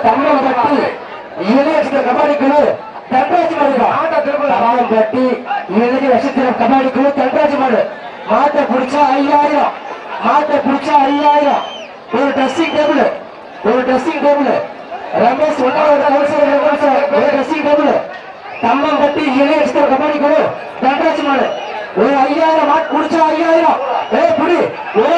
தம்மம்பட்டி இளைய கபாடி குழு தன்ராஜ் மாடுபட்டி இளைய நட்சத்திரம் கபாடி குழு தன்ராஜ் மாடு மாட்டை பிடிச்சா 5000 மாட்டை பிடிச்சா 5000 ஒரு ட்ரெஸ்ஸிங் டேபிள் ரமேஷ் ஒரு ட்ரெஸ்ஸிங் டேபிள் தம்மம்பட்டி இளைய நட்சத்திரம் கபாடி குழு தன்ராஜ் மாடு ஒரு 5000 மாட்டு குடிச்சா 5000 புடி ஒரு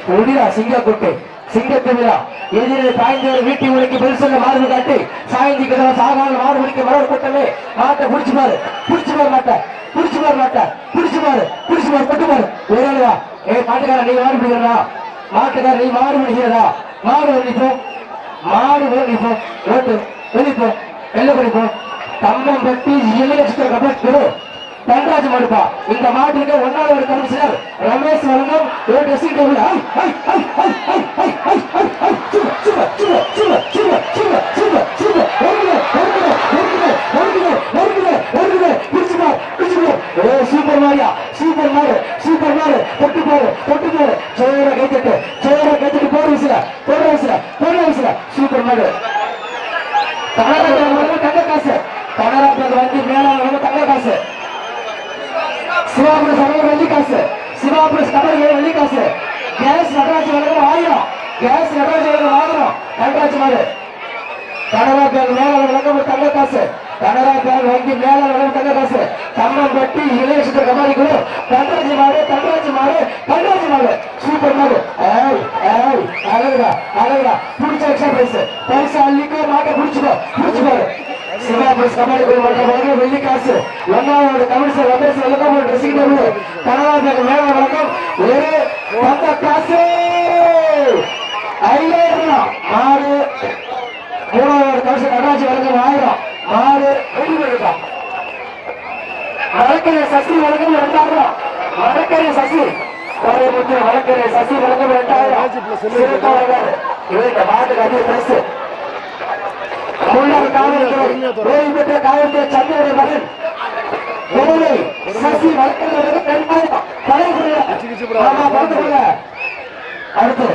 புடிடா சிங்கக்கொட்டை சிங்கத்திமிரா எதிரில் பாய்ந்தவர் வீட்டி உடைக்கு பதில் சொல்ல மாறு காட்டி சாய்ந்திக்கிற சாகான மாறு முடிக்க மலர் கூட்டமே மாட்டை பிடிச்சு பாரு பட்டு பாரு ஒரேவா மாட்டுக்கார நீ மாறு பிடிக்கிறா மாட்டுக்கார நீ மாறு பிடிக்கிறதா மாடு வெளிப்போ ஓட்டு வெளிப்போ வெள்ள படிப்போம் தம்மம்பட்டி இளைய கபடி தன்ராஜ் மாடுப்பா இந்த மாட்டுக்கு ஒன்னாவது ஒரு கமிஷனர் ரமேஷ் வழங்கம் ஒரு ட்ரெஸ்ஸிங் டேபிள் சூப்பர் மாடு தொட்டு பாரு சோழ கைத்தட்டு போடுற விசில சூப்பர் மாடு தங்க காசு கனரா வந்து மேலாள தங்க காசு சிவாபுரம் சமையல் வெள்ளி காசு சிவாபுரம் கபடி வெள்ளி காசு கேஸ் நடராஜ் வழங்கும் 1000 நடராஜ் மாடு கனரா பேங்க் மேலாள வழங்கும் தங்க காசு கனரா பேங்க் வங்கி மேலாள வழங்கும் தங்க காசு தம்மம்பட்டி இளைய கபாடி குழு தன்ராஜ் மாடு சூப்பர் மாடு அழகுடா பிடிச்ச எக்ஸ்ட்ரா பரிசு அள்ளிக்கோ மாட்டை பிடிச்சுக்கோ சிவாபுரம் கபாடி குழு வழங்கும் வெள்ளி காசு ஒன்னாவது கமிஷனர் ரமேஷ் வழங்கும் ஒரு ட்ரெஸ்ஸிங் டேபிள் கனரா பேங்க் மேலாள வழங்கும் ஒரு தங்க காசு 5000 மாடு மூணாவது கமிஷனர் நடராஜ் வழங்கும் 1000 மாடு வெளிப்படுத்தா வழக்கறிய சசி வழங்கும் 2000 வழக்கறிய சசி வழக்கறிய சசி வழங்கும் 2000 இந்த மாட்டுக்கு அதிக பிரைஸ் முன்னாள் காவல்துறை ஓய்வு பெற்ற காவல்துறை சந்திரனுடைய மகன் சசி வழக்கறிஞர் அடுத்து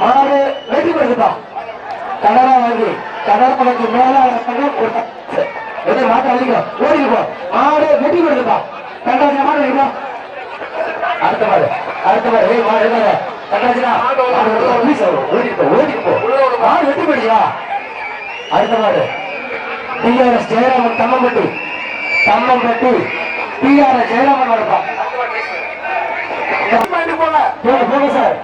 ஆறு வெற்றி பெறுதான் கனரா வங்கி மேலாளர் ஒரு மாட்டு அழிங்க ஓடிப்போ ஆடு வெற்றி பெறுதான் கண்டாஜி மாடு அடுத்த மாடு மாடு கண்டாஜினா ஓடிப்போ மாடு வெற்றி பெறுதா அடுத்த மாடு டிஆர்எஸ் ஜெயராமன் தம்மம்பட்டி டிஆர்எஸ் ஜெயராமன் வருப்பா போங்க சார்